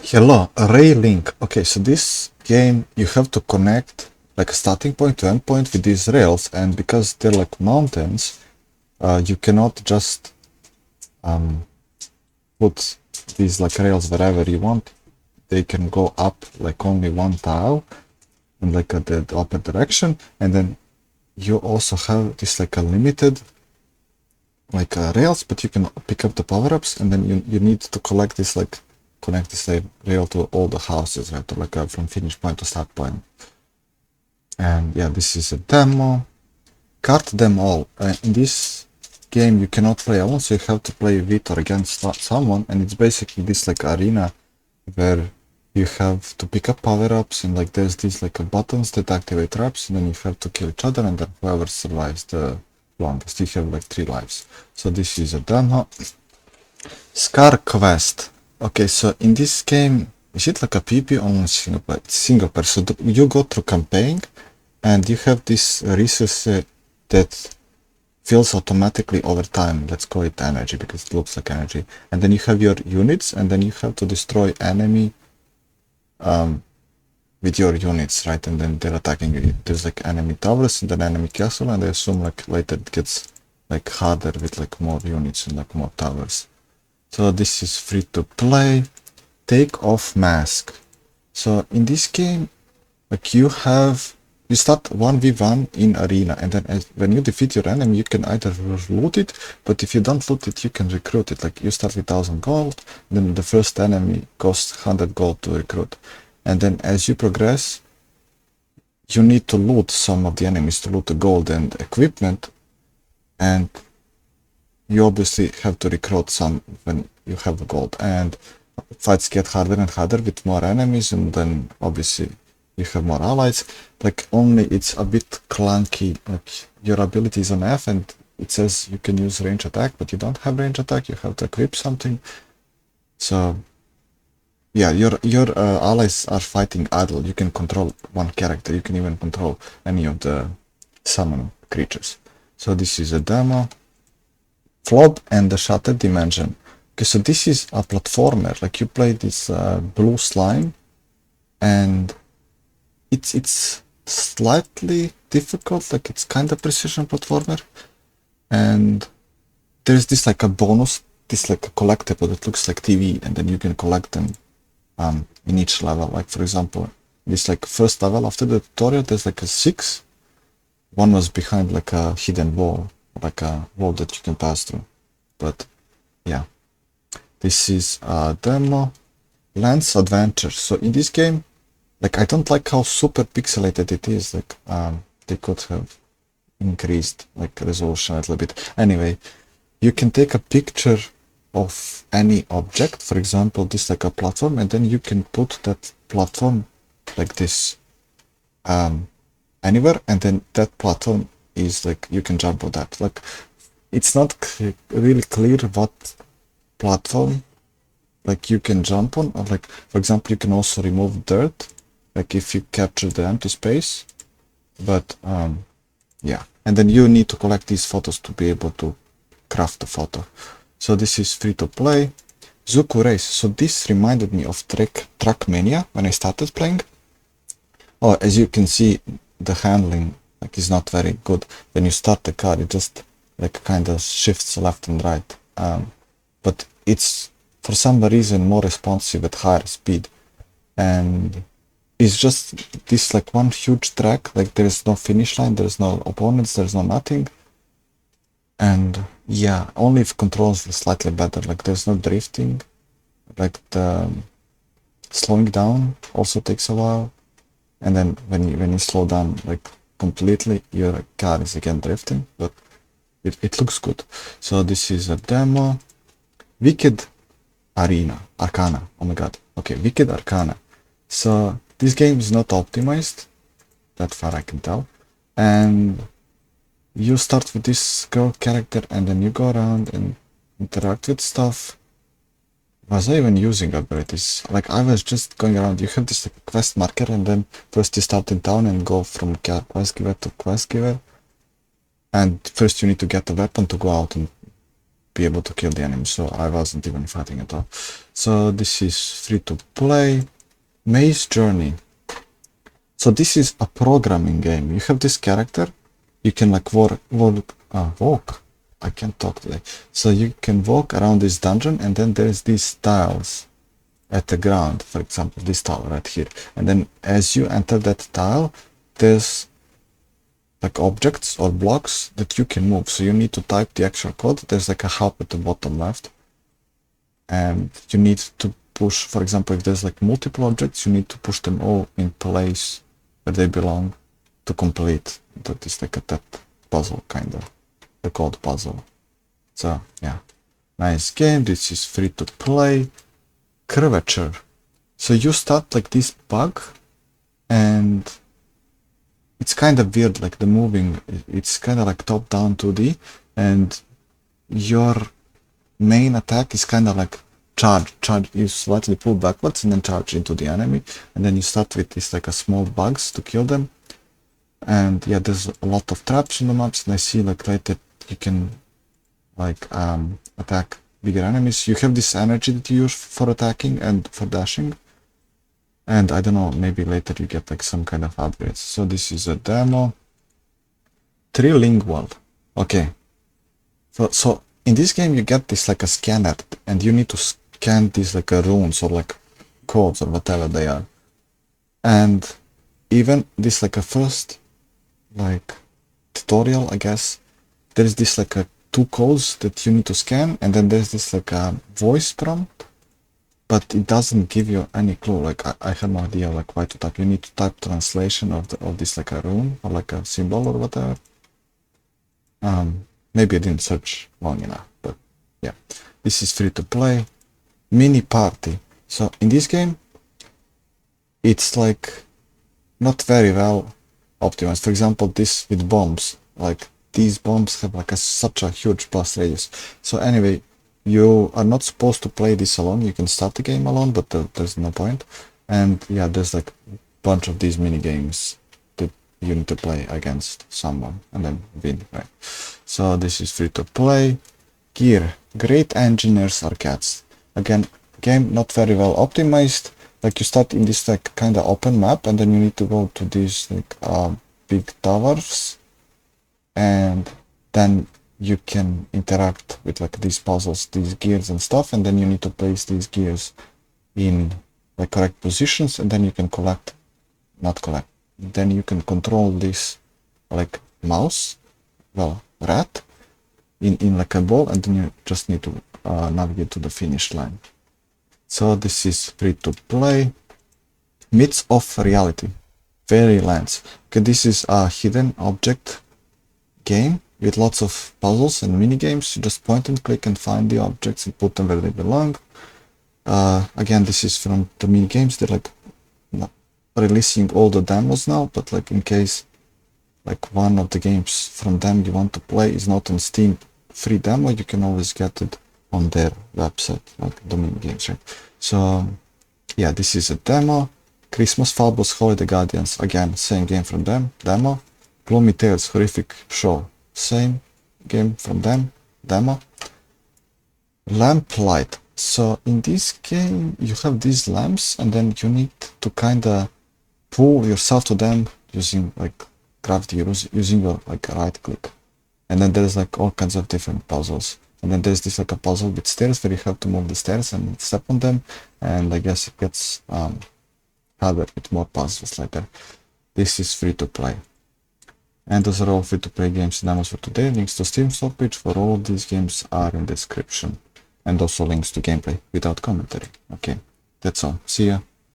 Hello, Railink. Okay, so this game you have to connect like a starting point to end point with these rails, and because they're like mountains, you cannot just put these like rails wherever you want. They can go up like only one tile and like the upper direction, and then you also have this like a limited like rails, but you can pick up the power-ups, and then you need to collect this like connect this rail to all the houses, right? To like from finish point to start point. And yeah, this is a demo. Kart Them All. In this game you cannot play alone, so you have to play with or against someone, and it's basically this like arena where you have to pick up power-ups, and like there's these like buttons that activate traps, and then you have to kill each other, and then whoever survives the longest. You have like 3 lives. So this is a demo. ScarQuest. Okay, so in this game, is it like a PvP or single player? Single player. So you go through campaign, and you have this resource that fills automatically over time. Let's call it energy because it looks like energy. And then you have your units, and then you have to destroy enemy with your units, right? And then they're attacking you. There's like enemy towers and then enemy castle, and I assume like later it gets like harder with like more units and like more towers. So this is free to play. Take off mask. So in this game, like you start 1v1 in arena, and then when you defeat your enemy, you can either loot it, but if you don't loot it, you can recruit it. Like you start with 1000 gold, then the first enemy costs 100 gold to recruit. And then as you progress, you need to loot some of the enemies to loot the gold and equipment, and you obviously have to recruit some when you have the gold. And fights get harder and harder with more enemies, and then obviously you have more allies. Like only it's a bit clunky, like your ability is on F and it says you can use range attack, but you don't have range attack, you have to equip something. So yeah, your allies are fighting idle. You can control one character, you can even control any of the summon creatures. So this is a demo. Flob and the Shattered Dimension. Okay, so this is a platformer. Like you play this blue slime, and it's slightly difficult. Like it's kind of precision platformer, and there's this like a bonus, this like a collectible that looks like TV, and then you can collect them in each level. Like for example, this like first level after the tutorial, there's like a 6. One was behind like a hidden wall, like a wall that you can pass through. But yeah, this is a demo. Lance Adventure. So in this game, like I don't like how super pixelated it is. Like they could have increased like resolution a little bit. Anyway, you can take a picture of any object, for example this like a platform, and then you can put that platform like this anywhere, and then that platform is like you can jump on that. Like it's not really clear what platform like you can jump on, or like for example you can also remove dirt, like if you capture the empty space. But yeah, and then you need to collect these photos to be able to craft the photo. So this is free to play. ZukuRace. So this reminded me of Trackmania when I started playing. Oh, as you can see, the handling like is not very good. When you start the car, it just like kind of shifts left and right. But it's for some reason more responsive at higher speed, and it's just this like one huge track. Like there is no finish line, there's no opponents, there's no nothing. And yeah, only if controls are slightly better. Like there's no drifting, like the slowing down also takes a while, and then when you slow down like completely, your car is again drifting, but it looks good. So this is a demo. Wicked Arcana. Oh my god. Okay, Wicked Arcana. So this game is not optimized, that far I can tell, and you start with this girl character, and then you go around and interact with stuff. Was I even using abilities? Like I was just going around. You have this like, quest marker, and then first you start in town and go from quest giver to quest giver. And first you need to get a weapon to go out and be able to kill the enemy, so I wasn't even fighting at all. So this is free to play. Maze Journey. So this is a programming game. You have this character, you can like walk. I can't talk today. So you can walk around this dungeon, and then there's these tiles at the ground, for example this tile right here, and then as you enter that tile, there's like objects or blocks that you can move. So you need to type the actual code. There's like a hub at the bottom left, and you need to push, for example, if there's like multiple objects, you need to push them all in place where they belong to complete. That is like a that puzzle, kind of the code puzzle. So yeah, nice game. This is free to play. Curvature. So you start like this bug, and it's kind of weird, like the moving, it's kind of like top down 2D, and your main attack is kind of like charge. You slightly pull backwards and then charge into the enemy, and then you start with this like a small bugs to kill them. And yeah, there's a lot of traps in the maps, and I see like later you can like attack bigger enemies. You have this energy that you use for attacking and for dashing, and I don't know, maybe later you get like some kind of upgrades. So this is a demo. Trilingual. Okay, so in this game you get this like a scanner, and you need to scan these like runes or like codes or whatever they are. And even this like a first like tutorial, I guess, there is this like a 2 codes that you need to scan, and then there's this like a voice prompt, but it doesn't give you any clue. Like I had no idea like why to type. You need to type translation of this like a rune or like a symbol or whatever. Maybe I didn't search long enough, but yeah, this is free to play. Miniparty. So in this game, it's like not very well optimized. For example, this with bombs, like these bombs have like such a huge blast radius. So anyway, you are not supposed to play this alone. You can start the game alone, but there's no point. And yeah, there's like a bunch of these mini games that you need to play against someone and then win, right? So this is free to play. G.E.A.R. Great Engineers Are Cats. Again, game not very well optimized. Like you start in this like kind of open map, and then you need to go to these like big towers, and then you can interact with like these puzzles, these gears and stuff, and then you need to place these gears in the correct positions, and then you can then you can control this like mouse, well, rat, in like a ball, and then you just need to navigate to the finish line. So this is free to play. Myths of Reality. Fairylands. Okay, this is a hidden object game with lots of puzzles and mini games. You just point and click and find the objects and put them where they belong. Again, this is from the mini games. They're like not releasing all the demos now, but like in case like one of the games from them you want to play is not on Steam free demo, you can always get it on their website, like the mini games, right? So yeah, this is a demo. Christmas Fables, Holiday Guardians, again, same game from them, demo. Gloomy Tales, Horrific Show, same game from them, demo. Lamplight. So in this game you have these lamps, and then you need to kinda pull yourself to them using like gravity, using your like right click. And then there's like all kinds of different puzzles. And then there's this like a puzzle with stairs where you have to move the stairs and step on them. And I guess it gets harder with more puzzles later. This is free to play. And those are all free to play games and demos for today. Links to Steam store page for all of these games are in the description. And also links to gameplay without commentary. Okay, that's all. See ya.